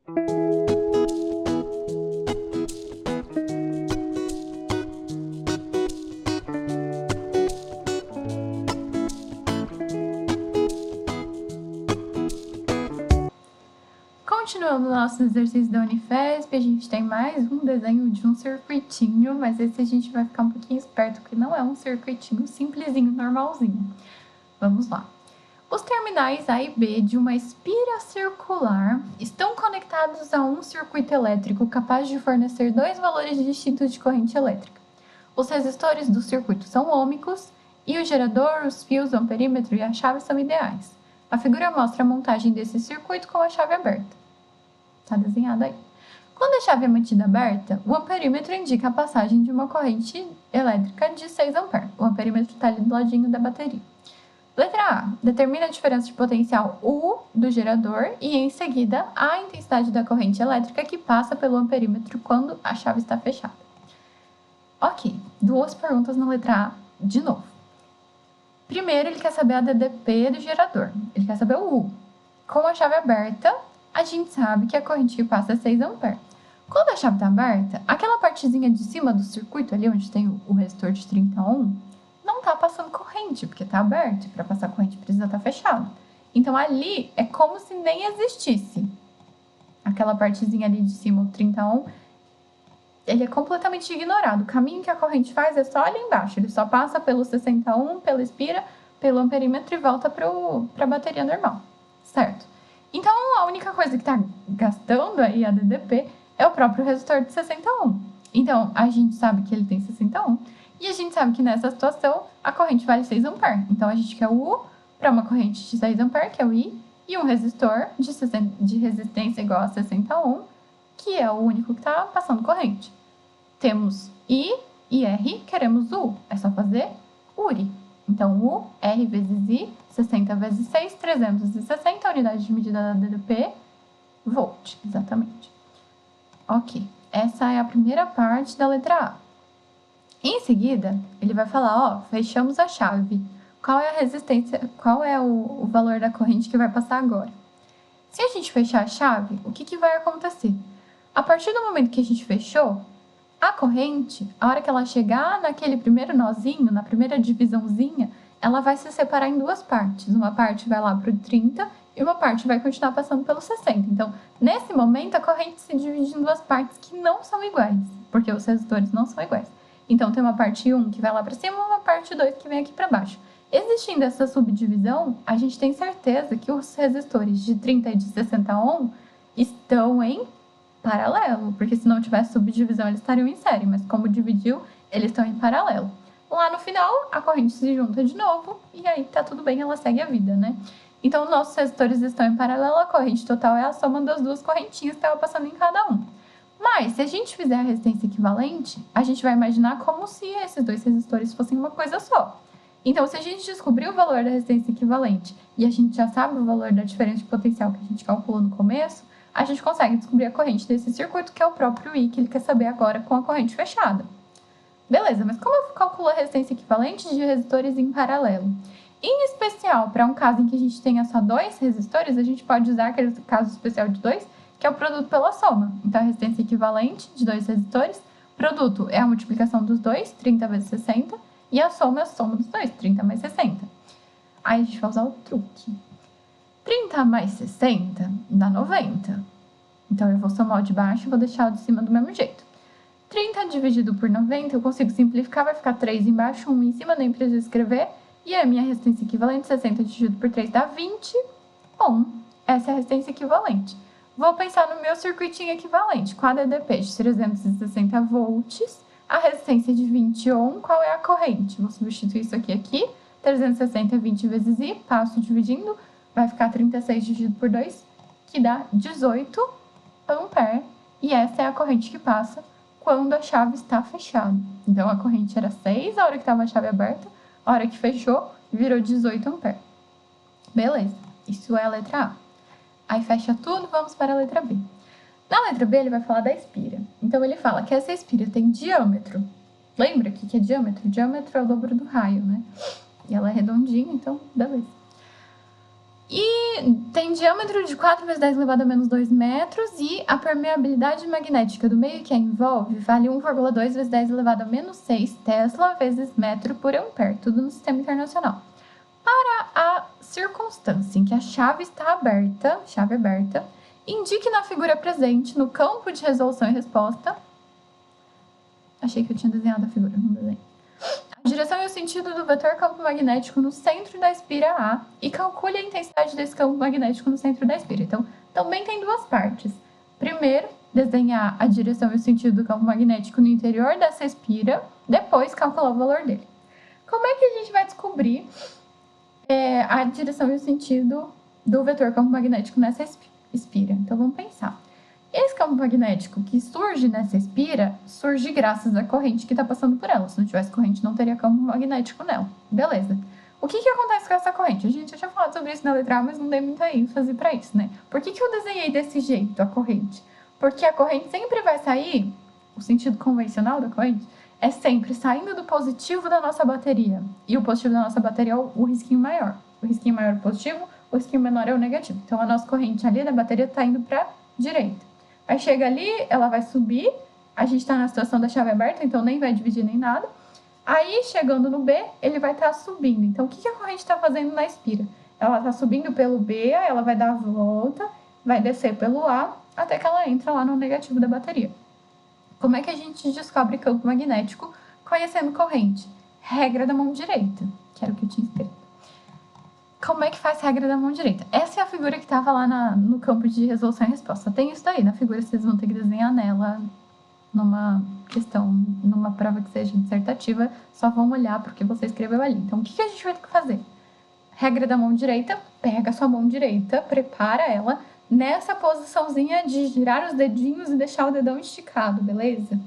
Continuando o nosso exercício da Unifesp, a gente tem mais um desenho de um circuitinho, mas esse a gente vai ficar um pouquinho esperto, porque não é um circuitinho simplesinho, normalzinho. Vamos lá. Os terminais A e B de uma espira circular estão conectados a um circuito elétrico capaz de fornecer dois valores distintos de corrente elétrica. Os resistores do circuito são ômicos e o gerador, os fios, o amperímetro e a chave são ideais. A figura mostra a montagem desse circuito com a chave aberta. Está desenhado aí. Quando a chave é mantida aberta, o amperímetro indica a passagem de uma corrente elétrica de 6 A. O amperímetro está ali do ladinho da bateria. Letra A. Determina a diferença de potencial U do gerador e, em seguida, a intensidade da corrente elétrica que passa pelo amperímetro quando a chave está fechada. Ok, duas perguntas na letra A de novo. Primeiro, ele quer saber a DDP do gerador. Ele quer saber o U. Com a chave aberta, a gente sabe que a corrente que passa é 6 A. Quando a chave está aberta, aquela partezinha de cima do circuito, ali onde tem o resistor de 30 ohm, não está passando corrente, porque está aberto. Para passar corrente precisa estar fechado. Então, ali é como se nem existisse. Aquela partezinha ali de cima, o 30 ohm, ele é completamente ignorado. O caminho que a corrente faz é só ali embaixo. Ele só passa pelo 60 ohm, pela espira, pelo amperímetro e volta para a bateria normal, certo? Então, a única coisa que está gastando aí a DDP é o próprio resistor de 60 ohm. Então, a gente sabe que ele tem 60 ohm e a gente sabe que nessa situação a corrente vale 6 A. Então, a gente quer o U para uma corrente de 6 A, que é o I, e um resistor de resistência igual a 60 ohm, que é o único que está passando corrente. Temos I e R, queremos U. É só fazer URI. Então, U, R vezes I, 60 vezes 6, 360, unidade de medida da DDP, volt, exatamente. Ok, essa é a primeira parte da letra A. Em seguida, ele vai falar, fechamos a chave. Qual é a resistência, qual é o valor da corrente que vai passar agora? Se a gente fechar a chave, o que vai acontecer? A partir do momento que a gente fechou, a corrente, a hora que ela chegar naquele primeiro nozinho, na primeira divisãozinha, ela vai se separar em duas partes. Uma parte vai lá para o 30 e uma parte vai continuar passando pelo 60. Então, nesse momento, a corrente se divide em duas partes que não são iguais, porque os resistores não são iguais. Então, tem uma parte 1 que vai lá para cima e uma parte 2 que vem aqui para baixo. Existindo essa subdivisão, a gente tem certeza que os resistores de 30 e de 60 ohm estão em paralelo, porque se não tivesse subdivisão eles estariam em série, mas como dividiu, eles estão em paralelo. Lá no final, a corrente se junta de novo e aí tá tudo bem, ela segue a vida, né? Então, nossos resistores estão em paralelo, a corrente total é a soma das duas correntinhas que estava passando em cada um. Mas, se a gente fizer a resistência equivalente, a gente vai imaginar como se esses dois resistores fossem uma coisa só. Então, se a gente descobrir o valor da resistência equivalente e a gente já sabe o valor da diferença de potencial que a gente calculou no começo, a gente consegue descobrir a corrente desse circuito, que é o próprio I, que ele quer saber agora com a corrente fechada. Beleza, mas como eu calculo a resistência equivalente de resistores em paralelo? Em especial, para um caso em que a gente tenha só dois resistores, a gente pode usar aquele caso especial de dois, que é o produto pela soma. Então, a resistência equivalente de dois resistores, produto é a multiplicação dos dois, 30 vezes 60, e a soma é a soma dos dois, 30 mais 60. Aí a gente vai usar o truque. 30 mais 60 dá 90. Então, eu vou somar o de baixo e vou deixar o de cima do mesmo jeito. 30 dividido por 90, eu consigo simplificar, vai ficar 3 embaixo, 1 em cima, nem preciso escrever. E a minha resistência equivalente, 60 dividido por 3 dá 20 ohm. Essa é a resistência equivalente. Vou pensar no meu circuitinho equivalente. Com a DDP de 360 volts, a resistência de 20 ohm, qual é a corrente? Vou substituir isso aqui. 360 é 20 vezes I, passo dividindo, vai ficar 36 dividido por 2, que dá 18 ampere. E essa é a corrente que passa quando a chave está fechada. Então, a corrente era 6 a hora que estava a chave aberta, a hora que fechou, virou 18 ampere. Beleza, isso é a letra A. Aí fecha tudo, vamos para a letra B. Na letra B, ele vai falar da espira. Então, ele fala que essa espira tem diâmetro. Lembra o que é diâmetro? Diâmetro é o dobro do raio, né? E ela é redondinha, então, beleza. E tem diâmetro de 4 vezes 10 elevado a menos 2 metros e a permeabilidade magnética do meio que a envolve vale 1,2 vezes 10 elevado a menos 6 Tesla vezes metro por ampere, tudo no sistema internacional. Para a circunstância em que a chave está aberta, chave aberta, indique na figura presente, no campo de resolução e resposta... Achei que eu tinha desenhado a figura, não desenho. A direção e o sentido do vetor campo magnético no centro da espira A e calcule a intensidade desse campo magnético no centro da espira. Então, também tem duas partes. Primeiro, desenhar a direção e o sentido do campo magnético no interior dessa espira, depois calcular o valor dele. Como é que a gente vai descobrir a direção e o sentido do vetor campo magnético nessa espira? Então, vamos pensar. Esse campo magnético que surge nessa espira, surge graças à corrente que está passando por ela. Se não tivesse corrente, não teria campo magnético nela. Beleza. O que acontece com essa corrente? A gente já tinha falado sobre isso na letra A, mas não dei muita ênfase para isso, né? Por que eu desenhei desse jeito a corrente? Porque a corrente sempre vai sair, o sentido convencional da corrente, é sempre saindo do positivo da nossa bateria. E o positivo da nossa bateria é o risquinho maior. O risquinho maior é o positivo, o risquinho menor é o negativo. Então, a nossa corrente ali da bateria está indo para a direita. Aí chega ali, ela vai subir, a gente está na situação da chave aberta, então nem vai dividir nem nada. Aí, chegando no B, ele vai estar subindo. Então, o que a corrente está fazendo na espira? Ela está subindo pelo B, ela vai dar a volta, vai descer pelo A, até que ela entra lá no negativo da bateria. Como é que a gente descobre campo magnético conhecendo corrente? Regra da mão direita, que era o que eu tinha escrito. Como é que faz regra da mão direita? Essa é a figura que estava lá no campo de resolução e resposta. Tem isso daí na figura, vocês vão ter que desenhar nela numa questão, numa prova que seja dissertativa, só vão olhar porque você escreveu ali. Então, o que a gente vai ter que fazer? Regra da mão direita, pega a sua mão direita, prepara ela nessa posiçãozinha de girar os dedinhos e deixar o dedão esticado, beleza?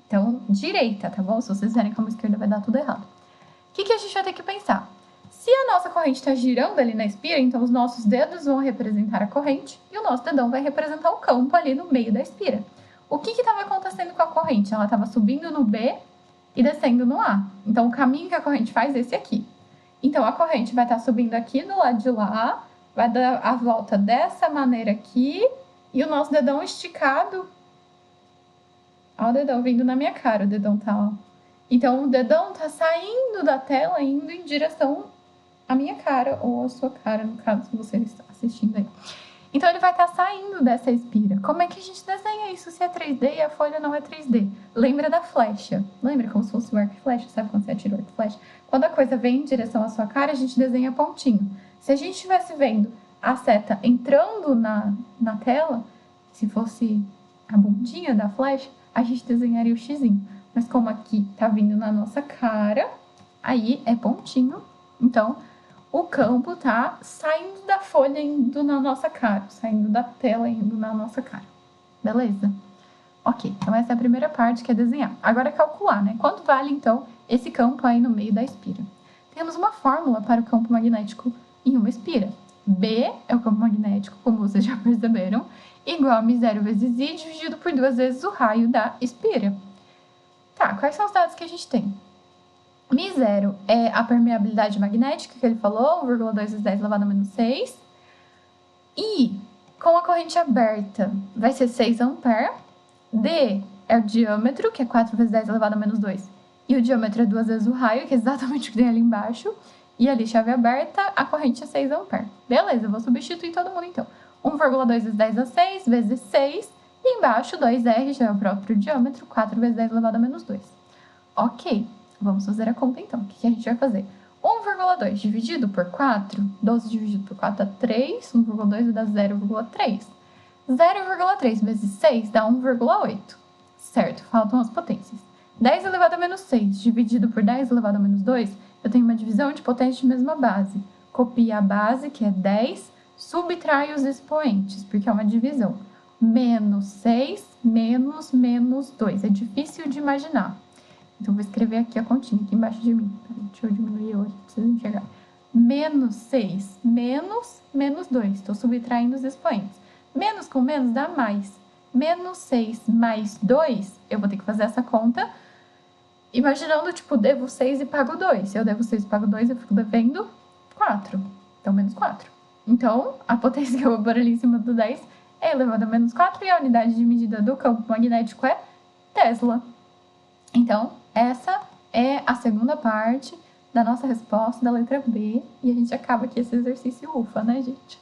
Então, direita, tá bom? Se vocês fizerem com a mão esquerda, vai dar tudo errado. O que a gente vai ter que pensar? Se a nossa corrente está girando ali na espira, então os nossos dedos vão representar a corrente e o nosso dedão vai representar o campo ali no meio da espira. O que estava acontecendo com a corrente? Ela estava subindo no B e descendo no A. Então, o caminho que a corrente faz é esse aqui. Então, a corrente vai estar subindo aqui do lado de lá, vai dar a volta dessa maneira aqui e o nosso dedão esticado. Olha o dedão vindo na minha cara, o dedão tá, ó. Então, o dedão tá saindo da tela, indo em direção à minha cara, ou à sua cara, no caso, se você está assistindo aí. Então, ele vai estar saindo dessa espira. Como é que a gente desenha isso se é 3D e a folha não é 3D? Lembra da flecha? Lembra como se fosse o arco e flecha? Sabe quando você atira o arco e flecha? Quando a coisa vem em direção à sua cara, a gente desenha pontinho. Se a gente estivesse vendo a seta entrando na tela, se fosse a bundinha da flecha, a gente desenharia o xizinho. Mas como aqui tá vindo na nossa cara, aí é pontinho. Então, o campo tá saindo da folha, indo na nossa cara. Saindo da tela, indo na nossa cara. Beleza? Ok, então essa é a primeira parte, que é desenhar. Agora é calcular, né? Quanto vale, então, esse campo aí no meio da espira? Temos uma fórmula para o campo magnético em uma espira. B é o campo magnético, como vocês já perceberam, igual a μ0 vezes I dividido por 2 vezes o raio da espira. Tá, quais são os dados que a gente tem? μ0 é a permeabilidade magnética que ele falou, 1,2 vezes 10 elevado a menos 6. E com a corrente aberta vai ser 6 ampere. D é o diâmetro, que é 4 vezes 10 elevado a menos 2. E o diâmetro é 2 vezes o raio, que é exatamente o que tem ali embaixo. E ali, chave aberta, a corrente é 6 ampere. Beleza, eu vou substituir todo mundo então. 1,2 vezes 10 a 6 vezes 6. E embaixo, 2R, já é o próprio diâmetro, 4 vezes 10 elevado a menos 2. Ok, vamos fazer a conta então. O que a gente vai fazer? 1,2 dividido por 4, 12 dividido por 4 dá 3, 1,2 vai dar 0,3. 0,3 vezes 6 dá 1,8. Certo, faltam as potências. 10 elevado a menos 6 dividido por 10 elevado a menos 2, eu tenho uma divisão de potência de mesma base. Copia a base, que é 10, subtrai os expoentes, porque é uma divisão. Menos 6, menos 2. É difícil de imaginar. Então, vou escrever aqui a continha, aqui embaixo de mim. Deixa eu diminuir hoje, pra vocês enxergarem. Menos 6, menos 2. Estou subtraindo os expoentes. Menos com menos dá mais. Menos 6 mais 2, eu vou ter que fazer essa conta imaginando, tipo, devo 6 e pago 2. Se eu devo 6 e pago 2, eu fico devendo 4. Então, menos 4. Então, a potência que eu vou pôr ali em cima do 10 é elevado a menos 4 e a unidade de medida do campo magnético é Tesla. Então, essa é a segunda parte da nossa resposta da letra B. E a gente acaba aqui esse exercício ufa, né, gente?